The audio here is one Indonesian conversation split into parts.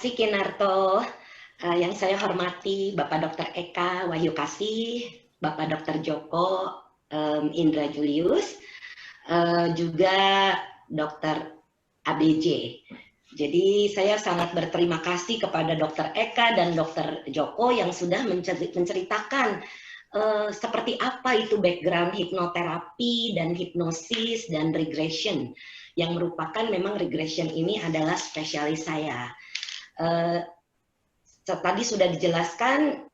Si Kinarto, yang saya hormati Bapak Dr. Eka Wahyu Kasih, Bapak Dr. Joko Indra Julius, juga Dr. ABJ. Jadi saya sangat berterima kasih kepada Dr. Eka dan Dr. Joko yang sudah menceritakan seperti apa itu background hipnoterapi dan hipnosis dan regression, yang merupakan memang regression ini adalah spesialis saya. Tadi sudah dijelaskan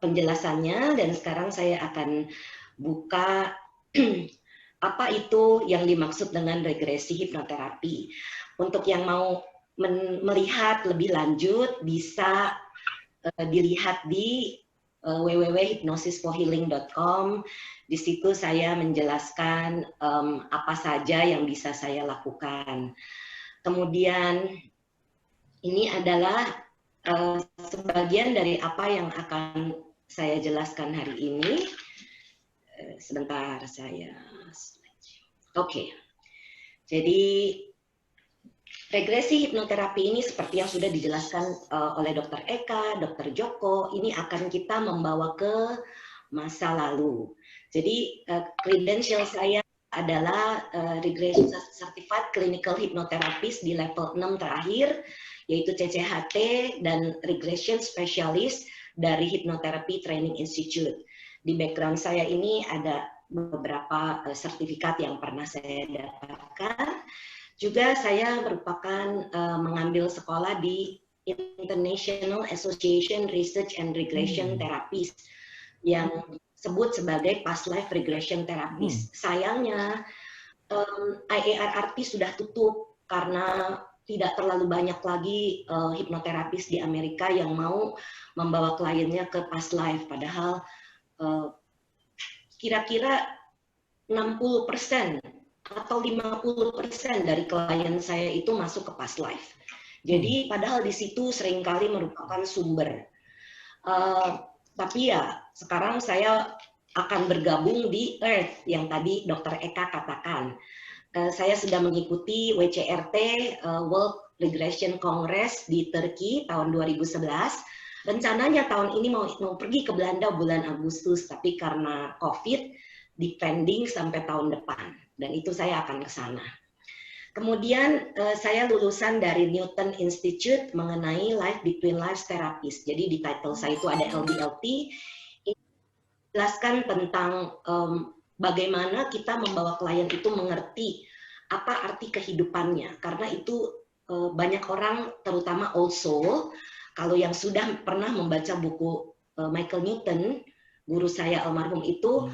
penjelasannya, dan sekarang saya akan buka apa itu yang dimaksud dengan regresi hipnoterapi. Untuk yang mau melihat lebih lanjut bisa dilihat di www.hypnosisforhealing.com. Di situ saya menjelaskan apa saja yang bisa saya lakukan. Kemudian ini adalah sebagian dari apa yang akan saya jelaskan hari ini. Sebentar saya. Oke. Jadi regresi hipnoterapi ini seperti yang sudah dijelaskan oleh Dr. Eka, Dr. Joko, ini akan kita membawa ke masa lalu. Jadi credential saya adalah Regression Certified Clinical Hypnotherapist di level 6 terakhir, yaitu CCHT, dan Regression Specialist dari Hypnotherapy Training Institute. Di background saya ini ada beberapa sertifikat yang pernah saya dapatkan. Juga saya merupakan mengambil sekolah di International Association Research and Regression Therapist yang disebut sebagai Past Life Regression Therapist. Sayangnya IARRT sudah tutup karena tidak terlalu banyak lagi hipnoterapis di Amerika yang mau membawa kliennya ke past life, padahal kira-kira 60% atau 50% dari klien saya itu masuk ke past life. Jadi padahal di situ seringkali merupakan sumber. Tapi ya sekarang saya akan bergabung di Earth yang tadi Dr. Eka katakan. Saya sudah mengikuti WCRT World Regression Congress di Turki tahun 2011. Rencananya tahun ini mau pergi ke Belanda bulan Agustus, tapi karena COVID dipending sampai tahun depan, dan itu saya akan ke sana. Kemudian saya lulusan dari Newton Institute mengenai Life Between Lives Therapist. Jadi di title saya itu ada LBLT. Ini menjelaskan tentang bagaimana kita membawa klien itu mengerti apa arti kehidupannya, karena itu banyak orang, terutama old soul, kalau yang sudah pernah membaca buku Michael Newton, guru saya almarhum itu,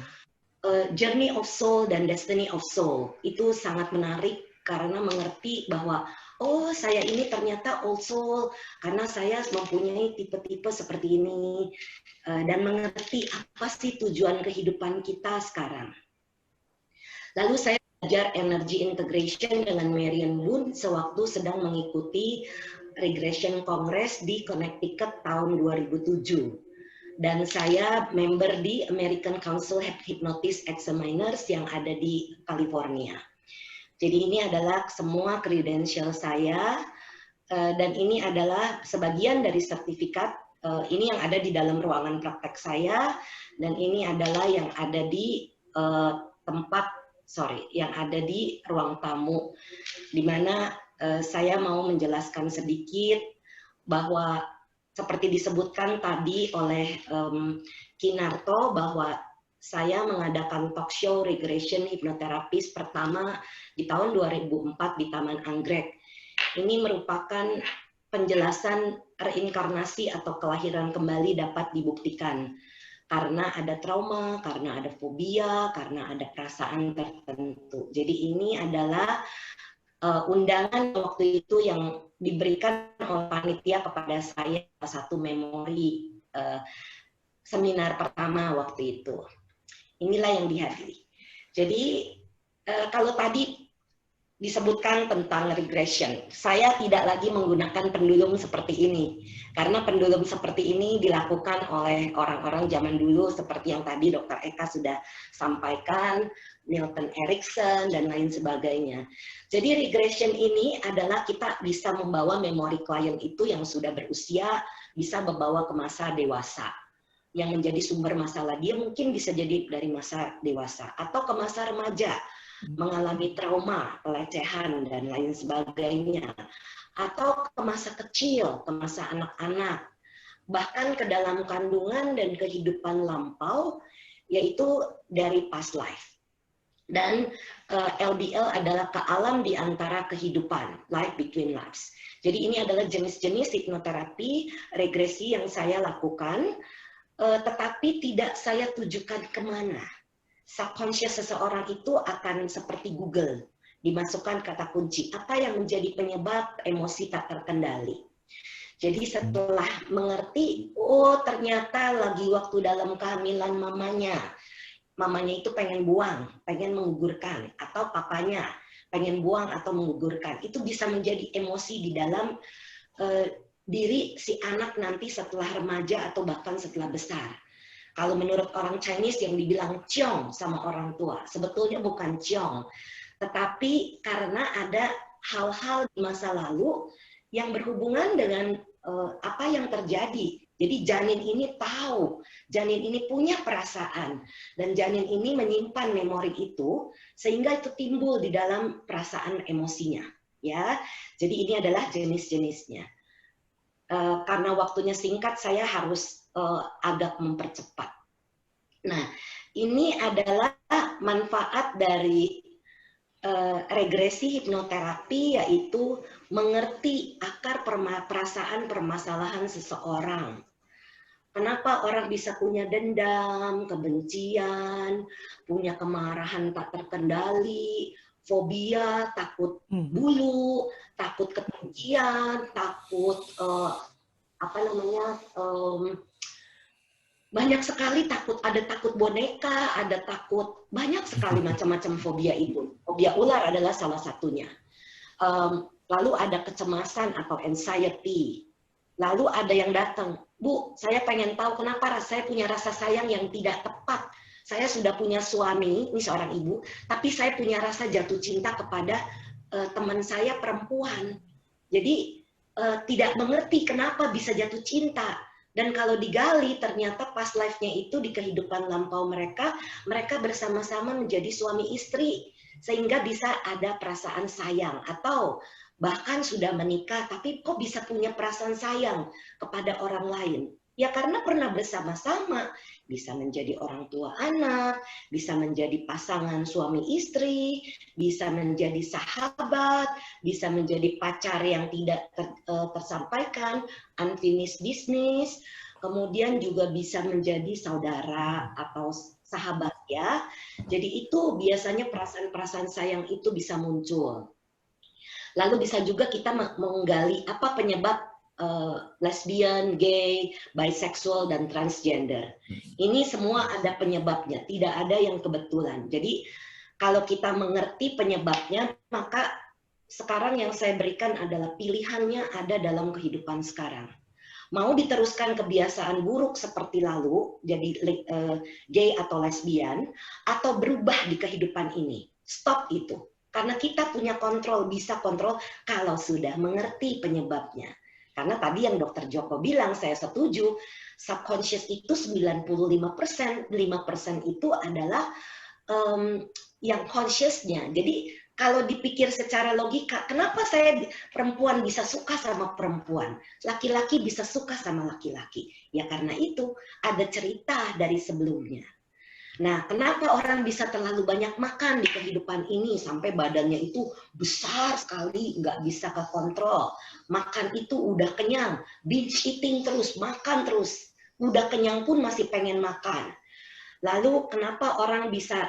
Journey of Soul dan Destiny of Soul, itu sangat menarik karena mengerti bahwa oh saya ini ternyata old soul karena saya mempunyai tipe-tipe seperti ini, dan mengerti apa sih tujuan kehidupan kita sekarang. Lalu saya belajar energy integration dengan Marian Wood sewaktu sedang mengikuti Regression Congress di Connecticut tahun 2007. Dan saya member di American Council of Hypnotist Examiners yang ada di California. Jadi ini adalah semua credential saya, dan ini adalah sebagian dari sertifikat. Ini yang ada di dalam ruangan praktek saya, dan ini adalah yang ada di yang ada di ruang tamu, di mana saya mau menjelaskan sedikit bahwa seperti disebutkan tadi oleh Kinarto, bahwa saya mengadakan talk show regression hipnoterapis pertama di tahun 2004 di Taman Anggrek. Ini merupakan penjelasan reinkarnasi atau kelahiran kembali dapat dibuktikan. Karena ada trauma, karena ada fobia, karena ada perasaan tertentu. Jadi ini adalah undangan waktu itu yang diberikan oleh panitia kepada saya, satu memori seminar pertama waktu itu. Inilah yang dihadiri. Jadi kalau tadi disebutkan tentang regression, saya tidak lagi menggunakan pendulum seperti ini, karena pendulum seperti ini dilakukan oleh orang-orang zaman dulu seperti yang tadi Dr. Eka sudah sampaikan. Milton Erickson, dan lain sebagainya. Jadi regression ini adalah kita bisa membawa memori klien itu yang sudah berusia, bisa membawa ke masa dewasa. Yang menjadi sumber masalah dia mungkin bisa jadi dari masa dewasa, atau ke masa remaja, mengalami trauma, pelecehan, dan lain sebagainya. Atau ke masa kecil, ke masa anak-anak, bahkan ke dalam kandungan dan kehidupan lampau, yaitu dari past life. Dan LBL adalah ke alam di antara kehidupan, life between lives. Jadi ini adalah jenis-jenis hipnoterapi regresi yang saya lakukan, tetapi tidak saya tujukan kemana. Subconscious seseorang itu akan seperti Google, dimasukkan kata kunci, apa yang menjadi penyebab emosi tak terkendali. Jadi setelah mengerti, oh ternyata lagi waktu dalam kehamilan mamanya itu pengen buang, pengen menggugurkan, atau papanya pengen buang atau menggugurkan. Itu bisa menjadi emosi di dalam diri si anak nanti setelah remaja atau bahkan setelah besar. Kalau menurut orang Chinese yang dibilang ciong sama orang tua, sebetulnya bukan ciong, tetapi karena ada hal-hal di masa lalu yang berhubungan dengan apa yang terjadi. Jadi janin ini tahu, janin ini punya perasaan, dan janin ini menyimpan memori itu, sehingga itu timbul di dalam perasaan emosinya. Ya, jadi ini adalah jenis-jenisnya. Karena waktunya singkat, saya harus agak mempercepat. Nah, ini adalah manfaat dari regresi hipnoterapi, yaitu mengerti akar perasaan permasalahan seseorang. Kenapa orang bisa punya dendam, kebencian, punya kemarahan tak terkendali, fobia, takut bulu, takut kebencian, takut banyak sekali ada takut boneka, ada takut, banyak sekali macam-macam fobia itu. Fobia ular adalah salah satunya. Lalu ada kecemasan atau anxiety. Lalu ada yang datang, Bu, saya pengen tahu kenapa saya punya rasa sayang yang tidak tepat. Saya sudah punya suami, ini seorang ibu, tapi saya punya rasa jatuh cinta kepada teman saya perempuan. Jadi tidak mengerti kenapa bisa jatuh cinta. Dan kalau digali, ternyata past life-nya itu di kehidupan lampau mereka bersama-sama menjadi suami istri. Sehingga bisa ada perasaan sayang, atau bahkan sudah menikah, tapi kok bisa punya perasaan sayang kepada orang lain? Ya karena pernah bersama-sama, bisa menjadi orang tua anak, bisa menjadi pasangan suami istri, bisa menjadi sahabat, bisa menjadi pacar yang tidak tersampaikan, unfinished business, kemudian juga bisa menjadi saudara atau sahabat ya. Jadi itu biasanya perasaan-perasaan sayang itu bisa muncul. Lalu bisa juga kita menggali apa penyebab lesbian, gay, bisexual, dan transgender. Ini semua ada penyebabnya, tidak ada yang kebetulan. Jadi kalau kita mengerti penyebabnya, maka sekarang yang saya berikan adalah pilihannya ada dalam kehidupan sekarang. Mau diteruskan kebiasaan buruk seperti lalu, jadi gay atau lesbian, atau berubah di kehidupan ini. Stop itu. Karena kita punya kontrol, bisa kontrol kalau sudah mengerti penyebabnya. Karena tadi yang Dr. Joko bilang, saya setuju, subconscious itu 95%, 5% itu adalah yang consciousnya. Jadi kalau dipikir secara logika, kenapa saya perempuan bisa suka sama perempuan, laki-laki bisa suka sama laki-laki? Ya karena itu ada cerita dari sebelumnya. Nah, kenapa orang bisa terlalu banyak makan di kehidupan ini sampai badannya itu besar sekali, nggak bisa kekontrol. Makan itu udah kenyang, binge eating terus, makan terus. Udah kenyang pun masih pengen makan. Lalu kenapa orang bisa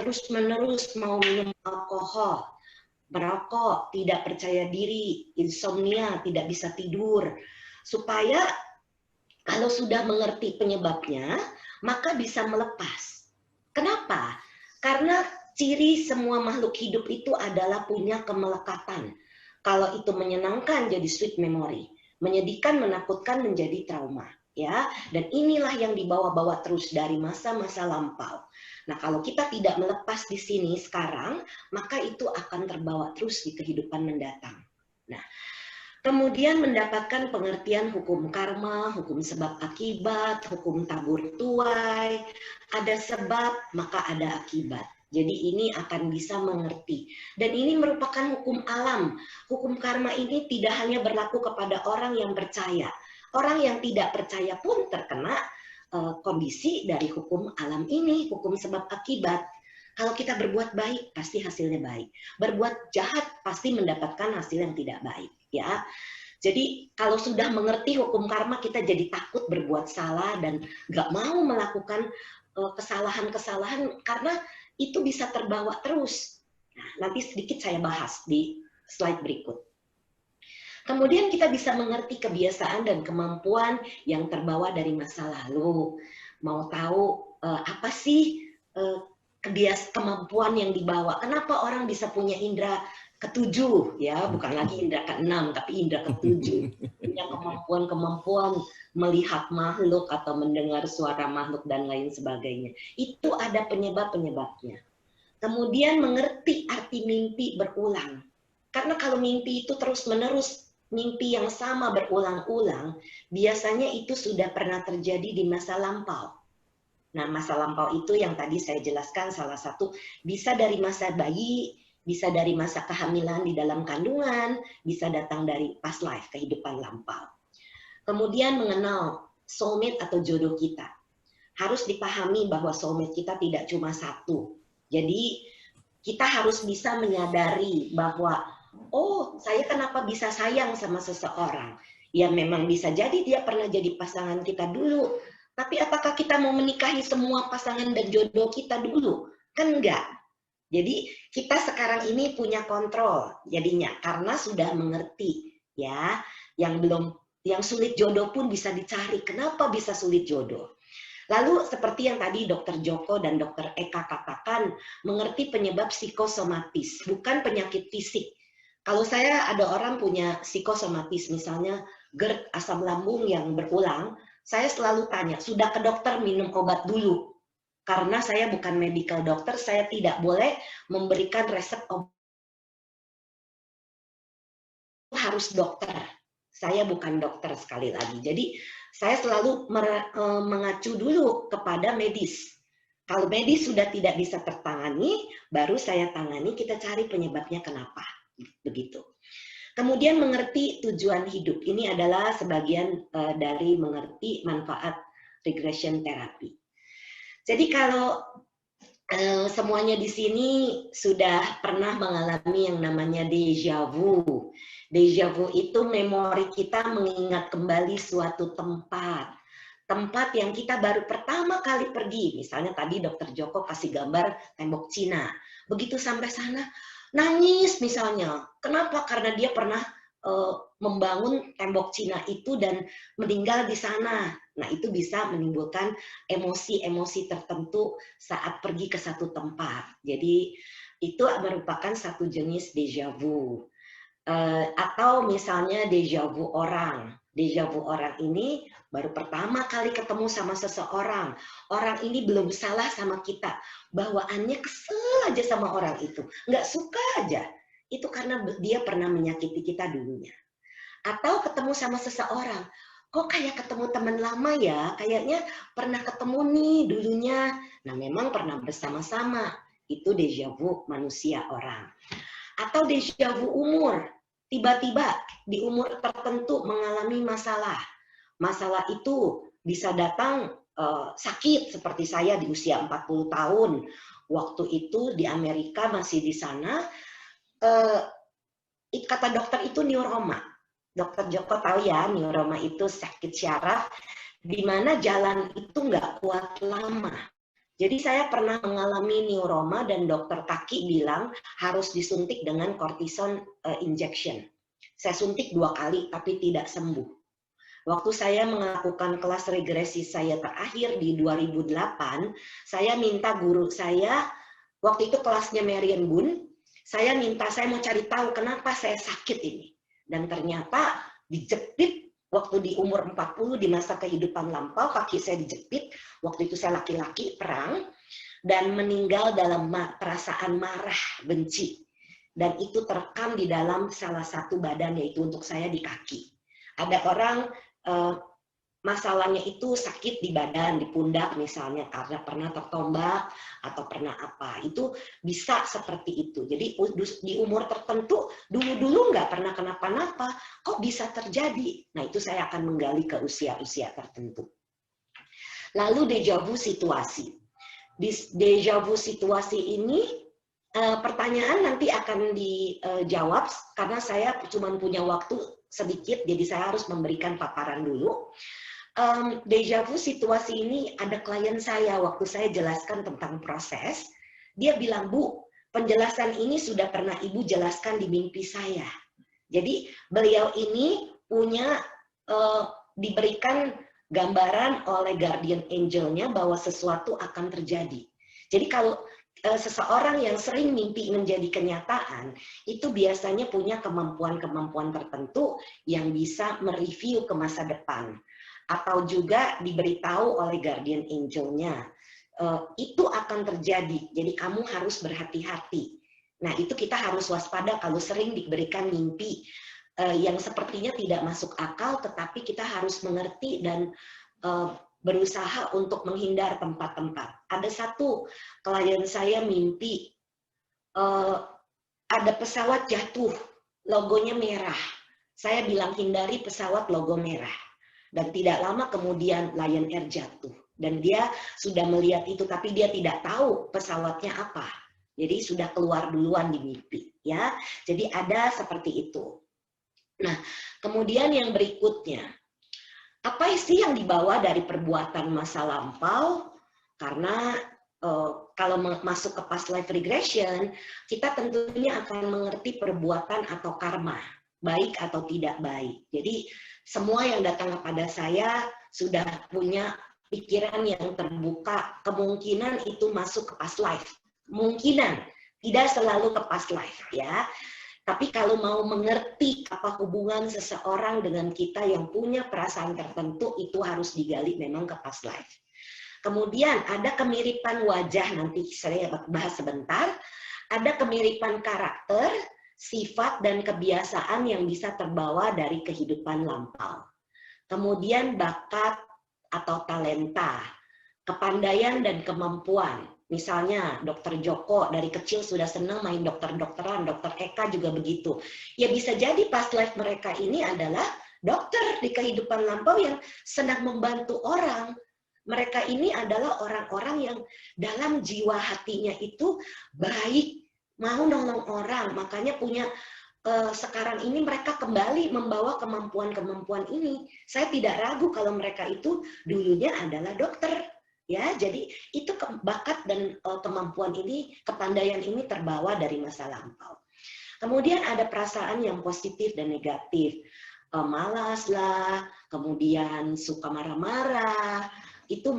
terus-menerus mau minum alkohol, merokok, tidak percaya diri, insomnia, tidak bisa tidur. Supaya kalau sudah mengerti penyebabnya, maka bisa melepas. Kenapa? Karena ciri semua makhluk hidup itu adalah punya kemelekatan. Kalau itu menyenangkan jadi sweet memory, menyedihkan, menakutkan menjadi trauma. ya. Dan inilah yang dibawa-bawa terus dari masa-masa lampau. Nah, kalau kita tidak melepas di sini sekarang, maka itu akan terbawa terus di kehidupan mendatang. Nah, kemudian mendapatkan pengertian hukum karma, hukum sebab akibat, hukum tabur tuai, ada sebab maka ada akibat. Jadi ini akan bisa mengerti. Dan ini merupakan hukum alam. Hukum karma ini tidak hanya berlaku kepada orang yang percaya. Orang yang tidak percaya pun terkena kondisi dari hukum alam ini, hukum sebab akibat. Kalau kita berbuat baik, pasti hasilnya baik. Berbuat jahat, pasti mendapatkan hasil yang tidak baik. Ya, jadi kalau sudah mengerti hukum karma, kita jadi takut berbuat salah dan nggak mau melakukan kesalahan-kesalahan karena itu bisa terbawa terus. Nah, nanti sedikit saya bahas di slide berikut. Kemudian kita bisa mengerti kebiasaan dan kemampuan yang terbawa dari masa lalu. Mau tahu apa sih kemampuan yang dibawa? Kenapa orang bisa punya indera ketujuh, ya, bukan lagi indera keenam, tapi indera ketujuh. Punya kemampuan-kemampuan melihat makhluk atau mendengar suara makhluk dan lain sebagainya. Itu ada penyebab-penyebabnya. Kemudian mengerti arti mimpi berulang. Karena kalau mimpi itu terus-menerus, mimpi yang sama berulang-ulang, biasanya itu sudah pernah terjadi di masa lampau. Nah, masa lampau itu yang tadi saya jelaskan salah satu bisa dari masa bayi, bisa dari masa kehamilan di dalam kandungan, bisa datang dari past life, kehidupan lampau. Kemudian mengenal soulmate atau jodoh kita. Harus dipahami bahwa soulmate kita tidak cuma satu. Jadi kita harus bisa menyadari bahwa, oh, saya kenapa bisa sayang sama seseorang? Ya memang bisa jadi dia pernah jadi pasangan kita dulu. Tapi apakah kita mau menikahi semua pasangan dan jodoh kita dulu? Kan enggak. Jadi kita sekarang ini punya kontrol jadinya karena sudah mengerti, ya. Yang sulit jodoh pun bisa dicari. Kenapa bisa sulit jodoh? Lalu seperti yang tadi Dr. Joko dan Dr. Eka katakan, mengerti penyebab psikosomatis, bukan penyakit fisik. Kalau saya ada orang punya psikosomatis, misalnya GERD, asam lambung yang berulang, saya selalu tanya, sudah ke dokter minum obat dulu? Karena saya bukan medical doctor, saya tidak boleh memberikan resep obat. Harus dokter. Saya bukan dokter sekali lagi. Jadi saya selalu mengacu dulu kepada medis. Kalau medis sudah tidak bisa tertangani, baru saya tangani, kita cari penyebabnya kenapa. Begitu. Kemudian mengerti tujuan hidup. Ini adalah sebagian dari mengerti manfaat regression therapy. Jadi kalau semuanya di sini sudah pernah mengalami yang namanya déjà vu. Déjà vu itu memori kita mengingat kembali suatu tempat. Tempat yang kita baru pertama kali pergi. Misalnya tadi Dr. Joko kasih gambar tembok Cina. Begitu sampai sana, nangis misalnya. Kenapa? Karena dia pernah membangun tembok Cina itu dan meninggal di sana. Nah, itu bisa menimbulkan emosi-emosi tertentu saat pergi ke satu tempat. Jadi, itu merupakan satu jenis déjà vu. Atau misalnya déjà vu orang. Déjà vu orang ini baru pertama kali ketemu sama seseorang. Orang ini belum salah sama kita. Bawaannya kesel aja sama orang itu. Nggak suka aja. Itu karena dia pernah menyakiti kita dulunya. Atau ketemu sama seseorang, kok kayak ketemu teman lama ya, kayaknya pernah ketemu nih dulunya. Nah memang pernah bersama-sama, itu déjà vu manusia orang. Atau déjà vu umur, tiba-tiba di umur tertentu mengalami masalah. Masalah itu bisa datang sakit seperti saya di usia 40 tahun. Waktu itu di Amerika masih di sana, kata dokter itu neuroma. Dokter Joko tahu ya, neuroma itu sakit syaraf, di mana jalan itu nggak kuat lama. Jadi saya pernah mengalami neuroma dan dokter kaki bilang harus disuntik dengan cortison injection. Saya suntik 2 kali tapi tidak sembuh. Waktu saya melakukan kelas regresi saya terakhir di 2008, saya minta guru saya, waktu itu kelasnya Marian Boone, saya mau cari tahu kenapa saya sakit ini. Dan ternyata dijepit waktu di umur 40 di masa kehidupan lampau, kaki saya dijepit, waktu itu saya laki-laki perang, dan meninggal dalam perasaan marah, benci. Dan itu terekam di dalam salah satu badan, yaitu untuk saya di kaki. Ada orang masalahnya itu sakit di badan, di pundak misalnya, karena pernah tertombak atau pernah apa. Itu bisa seperti itu. Jadi di umur tertentu, dulu-dulu nggak pernah kenapa-napa, kok bisa terjadi? Nah, itu saya akan menggali ke usia-usia tertentu. Lalu deja vu situasi. Di deja vu situasi ini, pertanyaan nanti akan dijawab, karena saya cuma punya waktu sedikit, jadi saya harus memberikan paparan dulu. Deja vu situasi ini ada klien saya, waktu saya jelaskan tentang proses, dia bilang, Bu, penjelasan ini sudah pernah Ibu jelaskan di mimpi saya. Jadi beliau ini punya diberikan gambaran oleh guardian angel-nya bahwa sesuatu akan terjadi. Jadi kalau seseorang yang sering mimpi menjadi kenyataan, itu biasanya punya kemampuan-kemampuan tertentu yang bisa mereview ke masa depan. Atau juga diberitahu oleh guardian angel-nya, itu akan terjadi, jadi kamu harus berhati-hati. Nah, itu kita harus waspada kalau sering diberikan mimpi yang sepertinya tidak masuk akal, tetapi kita harus mengerti dan berusaha untuk menghindar tempat-tempat. Ada satu klien saya mimpi ada pesawat jatuh, logonya merah. Saya bilang hindari pesawat logo merah. Dan tidak lama kemudian Lion Air jatuh. Dan dia sudah melihat itu, tapi dia tidak tahu pesawatnya apa. Jadi sudah keluar duluan di mimpi. Ya. Jadi ada seperti itu. Nah, kemudian yang berikutnya, apa sih yang dibawa dari perbuatan masa lampau? Karena kalau masuk ke past life regression, kita tentunya akan mengerti perbuatan atau karma, baik atau tidak baik. Jadi semua yang datang kepada saya sudah punya pikiran yang terbuka, kemungkinan itu masuk ke past life. Kemungkinan, tidak selalu ke past life ya. Tapi kalau mau mengerti apa hubungan seseorang dengan kita yang punya perasaan tertentu, itu harus digali memang ke past life. Kemudian ada kemiripan wajah, nanti saya bahas sebentar. Ada kemiripan karakter, sifat dan kebiasaan yang bisa terbawa dari kehidupan lampau. Kemudian bakat atau talenta, kepandaian dan kemampuan. Misalnya Dokter Joko dari kecil sudah senang main dokter-dokteran, Dokter Eka juga begitu. Ya bisa jadi past life mereka ini adalah dokter di kehidupan lampau yang senang membantu orang. Mereka ini adalah orang-orang yang dalam jiwa hatinya itu baik, mau nolong orang, makanya punya sekarang ini mereka kembali membawa kemampuan-kemampuan ini. Saya tidak ragu kalau mereka itu dulunya adalah dokter, ya. Jadi itu bakat dan kemampuan ini, kepandaian ini terbawa dari masa lampau. Kemudian ada perasaan yang positif dan negatif, malas lah, kemudian suka marah-marah. Itu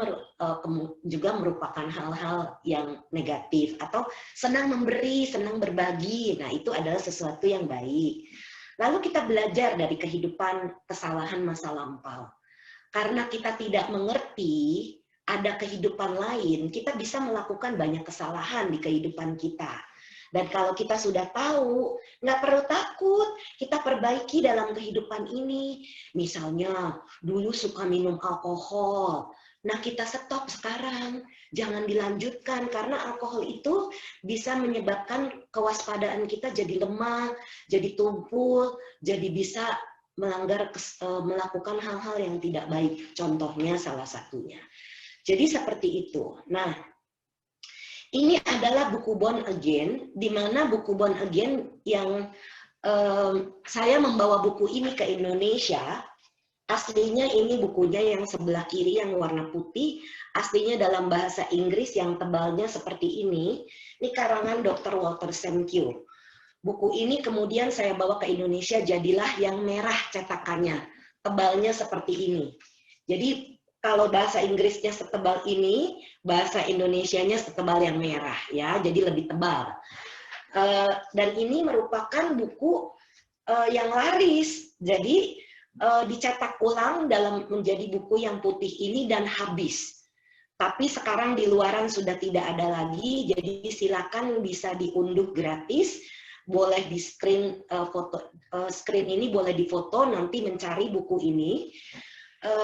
juga merupakan hal-hal yang negatif, atau senang memberi, senang berbagi. Nah, itu adalah sesuatu yang baik. Lalu kita belajar dari kehidupan kesalahan masa lampau. Karena kita tidak mengerti ada kehidupan lain, kita bisa melakukan banyak kesalahan di kehidupan kita. Dan kalau kita sudah tahu, nggak perlu takut, kita perbaiki dalam kehidupan ini. Misalnya, dulu suka minum alkohol, nah kita stop sekarang, jangan dilanjutkan, karena alkohol itu bisa menyebabkan kewaspadaan kita jadi lemah, jadi tumpul, jadi bisa melakukan hal-hal yang tidak baik. Contohnya salah satunya. Jadi seperti itu. Nah, ini adalah buku Born Again, di mana buku Born Again yang saya membawa buku ini ke Indonesia. Aslinya ini bukunya yang sebelah kiri yang warna putih, aslinya dalam bahasa Inggris yang tebalnya seperti ini. Ini karangan Dr. Walter Samkio. Buku ini kemudian saya bawa ke Indonesia, jadilah yang merah cetakannya, tebalnya seperti ini. Jadi kalau bahasa Inggrisnya setebal ini, bahasa Indonesianya setebal yang merah, ya, jadi lebih tebal. Dan ini merupakan buku yang laris, jadi dicetak ulang dalam menjadi buku yang putih ini dan habis. Tapi sekarang di luaran sudah tidak ada lagi, jadi silakan bisa diunduh gratis, boleh di screen screen ini boleh difoto, nanti mencari buku ini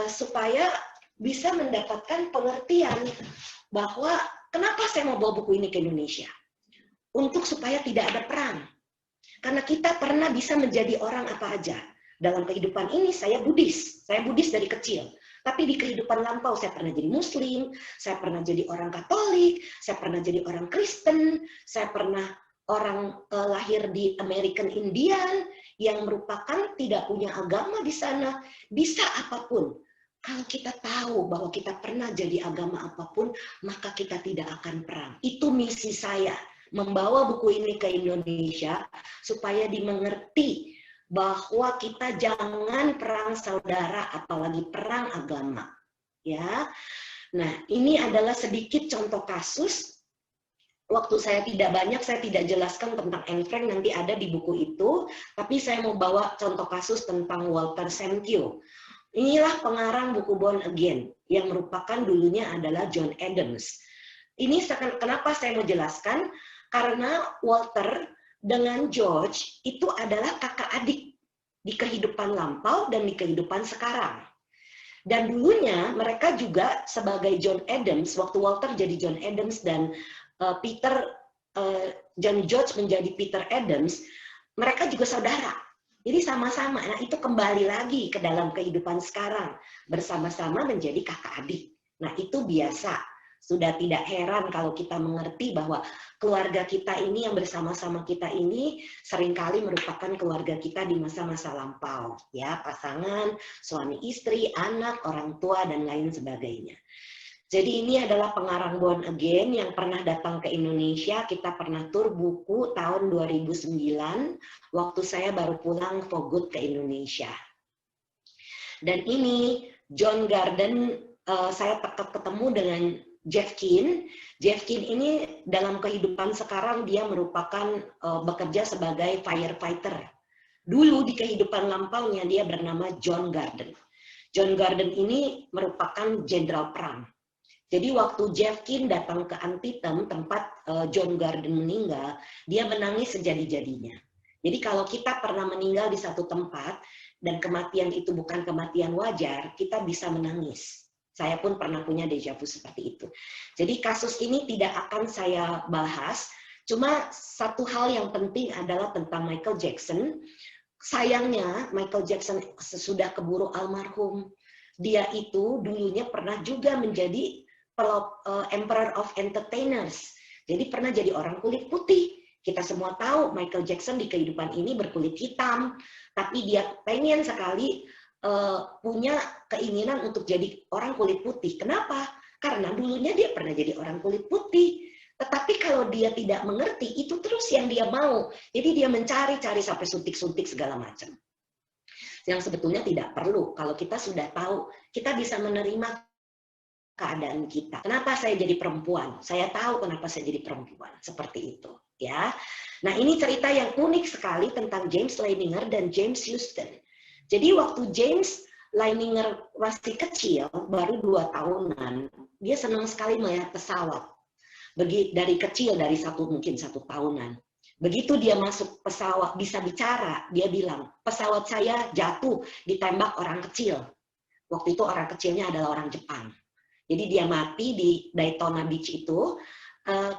supaya bisa mendapatkan pengertian bahwa kenapa saya mau bawa buku ini ke Indonesia. Untuk supaya tidak ada perang. Karena kita pernah bisa menjadi orang apa aja. Dalam kehidupan ini saya Buddhis dari kecil. Tapi di kehidupan lampau saya pernah jadi Muslim, saya pernah jadi orang Katolik, saya pernah jadi orang Kristen, saya pernah orang lahir di American Indian yang merupakan tidak punya agama di sana, bisa apapun. Kalau kita tahu bahwa kita pernah jadi agama apapun, maka kita tidak akan perang. Itu misi saya, membawa buku ini ke Indonesia supaya dimengerti bahwa kita jangan perang saudara, apalagi perang agama. Ya, nah ini adalah sedikit contoh kasus. Waktu saya tidak banyak, saya tidak jelaskan tentang Anne Frank, nanti ada di buku itu. Tapi saya mau bawa contoh kasus tentang Walter Sankyo. Inilah pengarang buku Born Again, yang merupakan dulunya adalah John Adams. Ini kenapa saya mau jelaskan? Karena Walter dengan George itu adalah kakak adik di kehidupan lampau dan di kehidupan sekarang. Dan dulunya mereka juga sebagai John Adams, waktu Walter jadi John Adams dan John George menjadi Peter Adams, mereka juga saudara. Jadi sama-sama. Nah itu kembali lagi ke dalam kehidupan sekarang, bersama-sama menjadi kakak adik. Nah itu biasa. Sudah tidak heran kalau kita mengerti bahwa keluarga kita ini yang bersama-sama kita ini seringkali merupakan keluarga kita di masa-masa lampau, ya, pasangan, suami istri, anak, orang tua dan lain sebagainya. Jadi ini adalah pengarang Born Again yang pernah datang ke Indonesia. Kita pernah tur buku tahun 2009 waktu saya baru pulang for good ke Indonesia. Dan ini John Garden, saya ketemu dengan Jeff Keane. Jeff Keane ini dalam kehidupan sekarang dia merupakan bekerja sebagai firefighter. Dulu di kehidupan lampaunya dia bernama John Garden. John Garden ini merupakan jenderal perang. Jadi waktu Jeff Keane datang ke Antietam, tempat John Garden meninggal, dia menangis sejadi-jadinya. Jadi kalau kita pernah meninggal di satu tempat dan kematian itu bukan kematian wajar, kita bisa menangis. Saya pun pernah punya deja vu seperti itu. Jadi kasus ini tidak akan saya bahas, cuma satu hal yang penting adalah tentang Michael Jackson. Sayangnya Michael Jackson sudah keburu almarhum. Dia itu dulunya pernah juga menjadi Emperor of Entertainers. Jadi pernah jadi orang kulit putih. Kita semua tahu Michael Jackson di kehidupan ini berkulit hitam, tapi dia pengen sekali punya keinginan untuk jadi orang kulit putih. Kenapa? Karena dulunya dia pernah jadi orang kulit putih. Tetapi kalau dia tidak mengerti, itu terus yang dia mau. Jadi dia mencari-cari sampai suntik-suntik segala macam. Yang sebetulnya tidak perlu. Kalau kita sudah tahu, kita bisa menerima keadaan kita. Kenapa saya jadi perempuan? Saya tahu kenapa saya jadi perempuan. Seperti itu. Ya. Nah ini cerita yang unik sekali tentang James Leininger dan James Houston. Jadi waktu James Leininger masih kecil, baru 2 tahunan, dia senang sekali melihat pesawat. Dari kecil, dari mungkin 1 tahunan. Begitu dia masuk pesawat, bisa bicara, dia bilang, pesawat saya jatuh, ditembak orang kecil. Waktu itu orang kecilnya adalah orang Jepang. Jadi dia mati di Daytona Beach itu.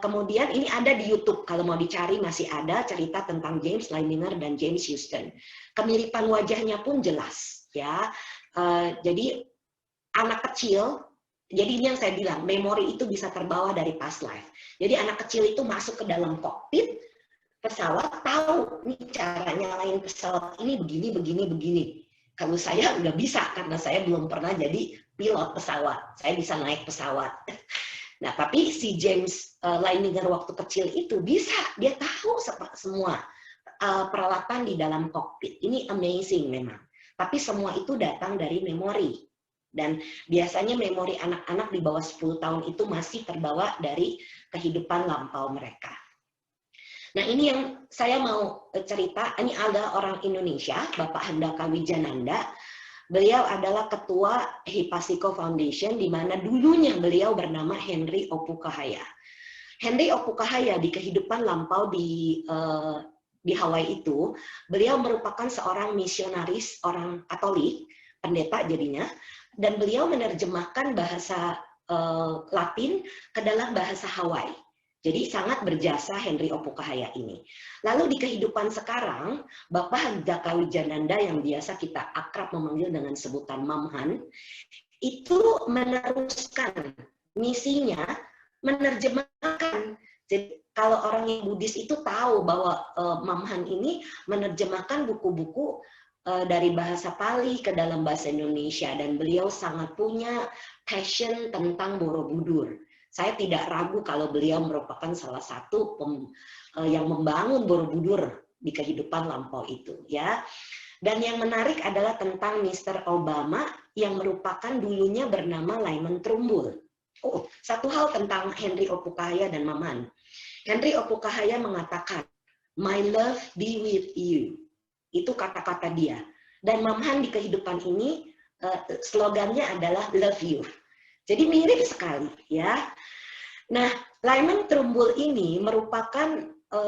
Kemudian ini ada di YouTube, kalau mau dicari masih ada cerita tentang James Leininger dan James Houston. Kemiripan wajahnya pun jelas, ya. Jadi anak kecil, jadi ini yang saya bilang, memori itu bisa terbawa dari past life. Jadi anak kecil itu masuk ke dalam kokpit pesawat, tahu nih cara nyalain pesawat ini begini. Kalau saya nggak bisa karena saya belum pernah jadi pilot pesawat. Saya bisa naik pesawat. Nah, tapi si James Leininger waktu kecil itu bisa, dia tahu semua peralatan di dalam kokpit. Ini amazing memang. Tapi semua itu datang dari memori. Dan biasanya memori anak-anak di bawah 10 tahun itu masih terbawa dari kehidupan lampau mereka. Nah, ini yang saya mau cerita. Ini ada orang Indonesia, Bapak Handaka Wijananda. Beliau adalah ketua Hipasiko Foundation, di mana dulunya beliau bernama Henry Opukahaya. Henry Opukahaya di kehidupan lampau di Hawaii itu, beliau merupakan seorang misionaris, orang Katolik, pendeta jadinya, dan beliau menerjemahkan bahasa Latin ke dalam bahasa Hawaii. Jadi sangat berjasa Henry Opukahaya ini. Lalu di kehidupan sekarang, Bapak Handaka Wijananda yang biasa kita akrab memanggil dengan sebutan Mamhan, itu meneruskan misinya menerjemahkan. Jadi kalau orang yang Buddhis itu tahu bahwa Mamhan ini menerjemahkan buku-buku dari bahasa Pali ke dalam bahasa Indonesia, dan beliau sangat punya passion tentang Borobudur. Saya tidak ragu kalau beliau merupakan salah satu yang membangun Borobudur di kehidupan lampau itu, ya. Dan yang menarik adalah tentang Mr. Obama yang merupakan dulunya bernama Lyman Trumbull. Oh, satu hal tentang Henry Opukahaya dan Mamhan. Henry Opukahaya mengatakan, "My love be with you." Itu kata-kata dia. Dan Mamhan di kehidupan ini slogannya adalah "Love you." Jadi mirip sekali, ya. Nah, Lyman Trumbull ini merupakan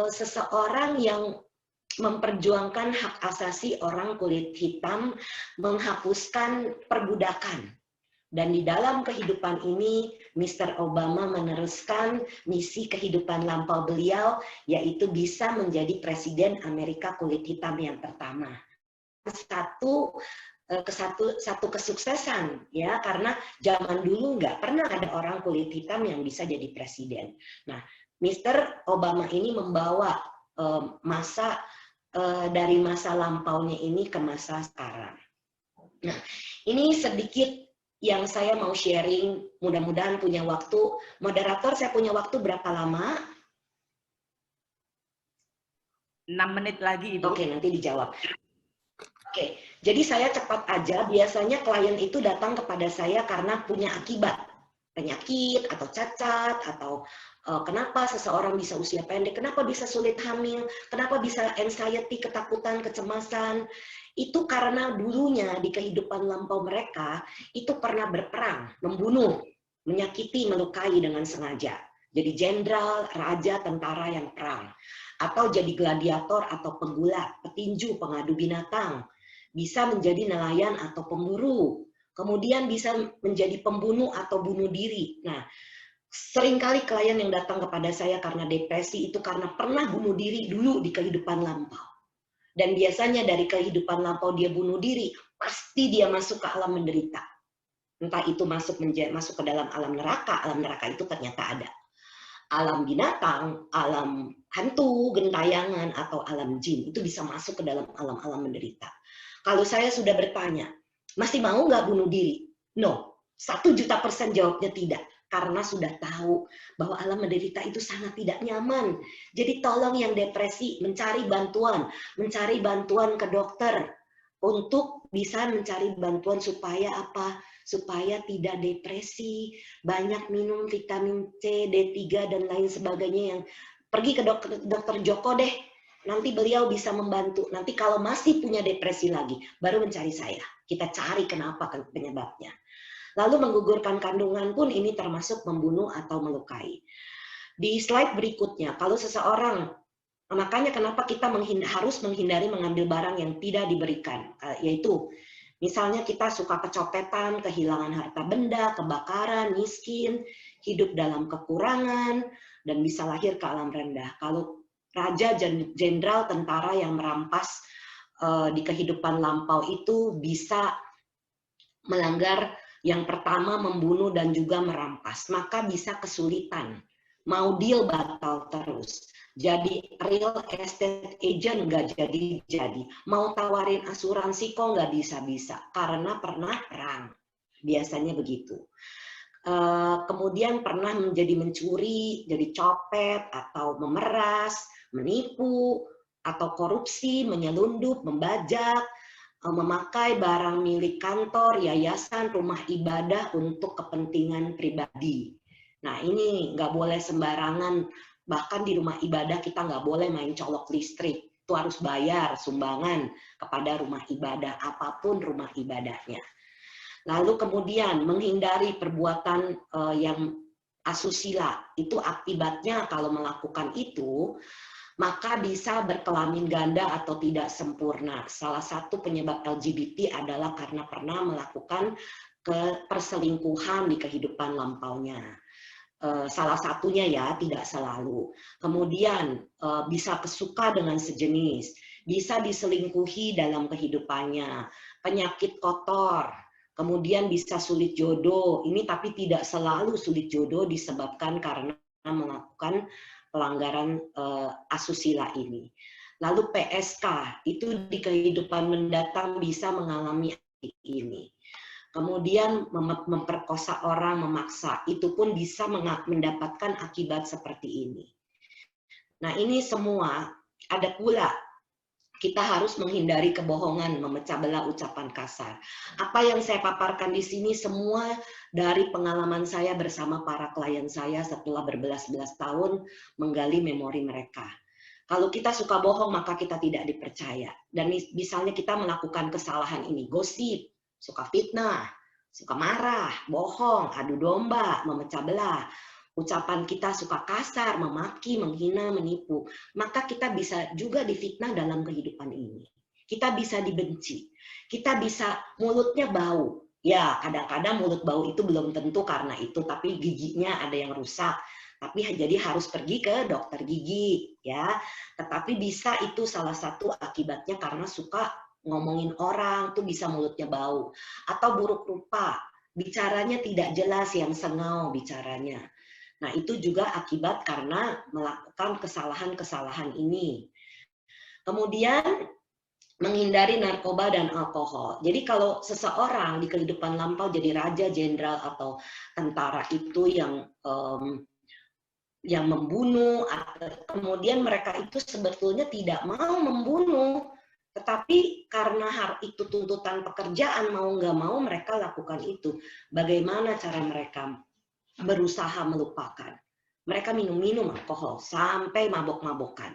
seseorang yang memperjuangkan hak asasi orang kulit hitam, menghapuskan perbudakan. Dan di dalam kehidupan ini, Mr. Obama meneruskan misi kehidupan lampau beliau, yaitu bisa menjadi Presiden Amerika kulit hitam yang pertama. Satu kesuksesan, ya, karena zaman dulu nggak pernah ada orang kulit hitam yang bisa jadi presiden. Nah, Mr. Obama ini membawa dari masa lampaunya ini ke masa sekarang. Nah, ini sedikit yang saya mau sharing, mudah-mudahan punya waktu. Moderator, saya punya waktu berapa lama? 6 menit lagi, Ibu. Oke, nanti dijawab. Oke, jadi saya cepat aja. Biasanya klien itu datang kepada saya karena punya akibat, penyakit atau cacat, atau kenapa seseorang bisa usia pendek, kenapa bisa sulit hamil, kenapa bisa anxiety, ketakutan, kecemasan. Itu karena dulunya di kehidupan lampau mereka itu pernah berperang, membunuh, menyakiti, melukai dengan sengaja. Jadi jenderal, raja, tentara yang perang. Atau jadi gladiator atau pegulat, petinju, pengadu binatang. Bisa menjadi nelayan atau pemburu, kemudian bisa menjadi pembunuh atau bunuh diri. Nah, seringkali klien yang datang kepada saya karena depresi itu karena pernah bunuh diri dulu di kehidupan lampau. Dan biasanya dari kehidupan lampau dia bunuh diri, pasti dia masuk ke alam menderita. Entah itu masuk ke dalam alam neraka itu ternyata ada. Alam binatang, alam hantu, gentayangan, atau alam jin, itu bisa masuk ke dalam alam-alam menderita. Kalau saya sudah bertanya, masih mau nggak bunuh diri? No, 1.000.000% jawabnya tidak. Karena sudah tahu bahwa alam menderita itu sangat tidak nyaman. Jadi tolong yang depresi mencari bantuan ke dokter untuk bisa mencari bantuan supaya apa? Supaya tidak depresi, banyak minum vitamin C, D3, dan lain sebagainya. Yang pergi ke dokter Joko deh. Nanti beliau bisa membantu. Nanti kalau masih punya depresi lagi, baru mencari saya. Kita cari kenapa penyebabnya. Lalu menggugurkan kandungan pun ini termasuk membunuh atau melukai. Di slide berikutnya, kalau seseorang, makanya kenapa kita harus menghindari mengambil barang yang tidak diberikan, yaitu misalnya kita suka kecopetan, kehilangan harta benda, kebakaran, miskin, hidup dalam kekurangan, dan bisa lahir ke alam rendah. Kalau raja, jenderal, tentara yang merampas di kehidupan lampau itu bisa melanggar yang pertama, membunuh dan juga merampas, maka bisa kesulitan. Mau deal batal terus. Jadi real estate agent nggak jadi. Mau tawarin asuransi kok nggak bisa-bisa karena pernah perang. Biasanya begitu. Kemudian pernah menjadi mencuri, jadi copet atau memeras, menipu atau korupsi, menyelundup, membajak, memakai barang milik kantor, yayasan, rumah ibadah untuk kepentingan pribadi. Nah, ini nggak boleh sembarangan. Bahkan di rumah ibadah kita nggak boleh main colok listrik. itu harus bayar sumbangan kepada rumah ibadah, apapun rumah ibadahnya. Lalu kemudian menghindari perbuatan yang asusila, itu akibatnya kalau melakukan itu, maka bisa berkelamin ganda atau tidak sempurna. Salah satu penyebab LGBT adalah karena pernah melakukan perselingkuhan di kehidupan lampaunya. Salah satunya ya, tidak selalu. Kemudian bisa kesuka dengan sejenis, bisa diselingkuhi dalam kehidupannya, penyakit kotor, kemudian bisa sulit jodoh. Ini tapi tidak selalu sulit jodoh disebabkan karena melakukan pelanggaran asusila ini. Lalu PSK, itu di kehidupan mendatang bisa mengalami ini. Kemudian memperkosa orang, memaksa, itu pun bisa mendapatkan akibat seperti ini. Nah, ini semua ada pula kita harus menghindari kebohongan, memecah belah ucapan kasar. Apa yang saya paparkan di sini semua dari pengalaman saya bersama para klien saya setelah berbelas-belas tahun menggali memori mereka. Kalau kita suka bohong, maka kita tidak dipercaya. Dan misalnya kita melakukan kesalahan ini, gosip, suka fitnah, suka marah, bohong, adu domba, memecah belah. Ucapan kita suka kasar, memaki, menghina, menipu. Maka kita bisa juga difitnah dalam kehidupan ini. Kita bisa dibenci. Kita bisa mulutnya bau. Ya, kadang-kadang mulut bau itu belum tentu karena itu, tapi giginya ada yang rusak. Tapi jadi harus pergi ke dokter gigi, ya. Tetapi bisa itu salah satu akibatnya karena suka ngomongin orang, tuh bisa mulutnya bau. Atau buruk rupa, bicaranya tidak jelas, yang sengau bicaranya. Nah, itu juga akibat karena melakukan kesalahan-kesalahan ini. Kemudian, menghindari narkoba dan alkohol. Jadi kalau seseorang di kehidupan lampau jadi raja, jenderal, atau tentara itu yang membunuh, kemudian mereka itu sebetulnya tidak mau membunuh, tetapi karena itu tuntutan pekerjaan, mau nggak mau mereka lakukan itu. Bagaimana cara mereka berusaha melupakan? Mereka minum-minum alkohol sampai mabok-mabokan.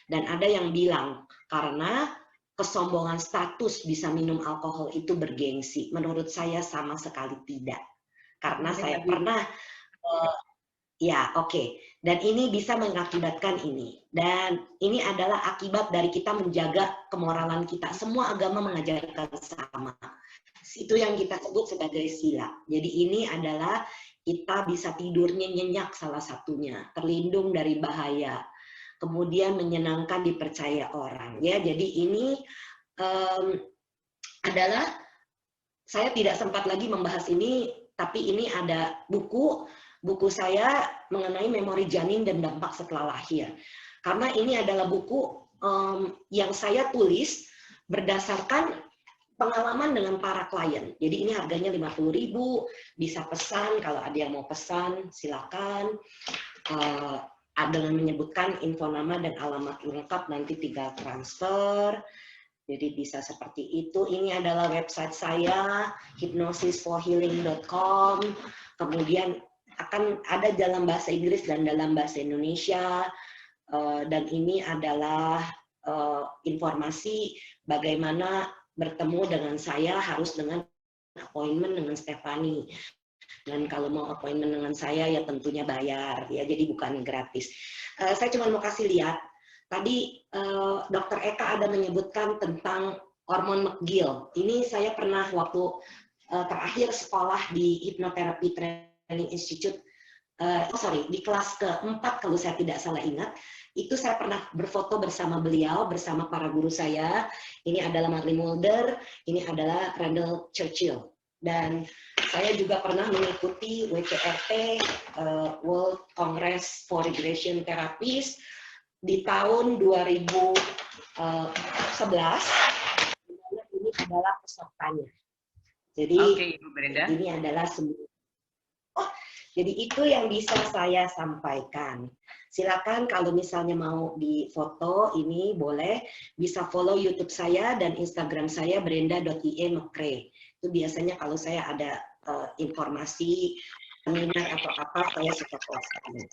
Dan ada yang bilang karena kesombongan status bisa minum alkohol itu bergengsi. Menurut saya sama sekali tidak. Karena saya pernah ya, oke. Dan ini bisa mengakibatkan ini. Dan ini adalah akibat dari kita menjaga kemoralan kita. Semua agama mengajarkan sama. Itu yang kita sebut sebagai sila. Jadi ini adalah kita bisa tidurnya nyenyak salah satunya, terlindung dari bahaya. Kemudian menyenangkan dipercaya orang. Ya, jadi ini adalah, saya tidak sempat lagi membahas ini, tapi ini ada buku saya mengenai memori janin dan dampak setelah lahir. Karena ini adalah buku yang saya tulis berdasarkan pengalaman dengan para klien. Jadi ini harganya 50.000, bisa pesan, kalau ada yang mau pesan silakan. Dengan menyebutkan info nama dan alamat lengkap, nanti tinggal transfer. Jadi bisa seperti itu. Ini adalah website saya, hypnosisforhealing.com. Kemudian akan ada dalam bahasa Inggris dan dalam bahasa Indonesia. Dan ini adalah informasi bagaimana bertemu dengan saya, harus dengan appointment dengan Stephanie. Dan kalau mau appointment dengan saya ya tentunya bayar, ya, jadi bukan gratis. Saya cuma mau kasih lihat. Tadi Dr. Eka ada menyebutkan tentang hormon McGill. Ini saya pernah waktu terakhir sekolah di Hypnotherapy Training Institute, di kelas keempat kalau saya tidak salah ingat, itu saya pernah berfoto bersama beliau, bersama para guru saya. Ini adalah Marley Mulder, ini adalah Randall Churchill. Dan saya juga pernah mengikuti WCRT, World Congress for Regression Therapies, di tahun 2011. Ini adalah pesertanya. Jadi ini adalah semua. Jadi itu yang bisa saya sampaikan. Silakan kalau misalnya mau difoto ini boleh, bisa follow YouTube saya dan Instagram saya brenda.ie.mcrae. Itu biasanya kalau saya ada informasi seminar atau apa, saya suka posting.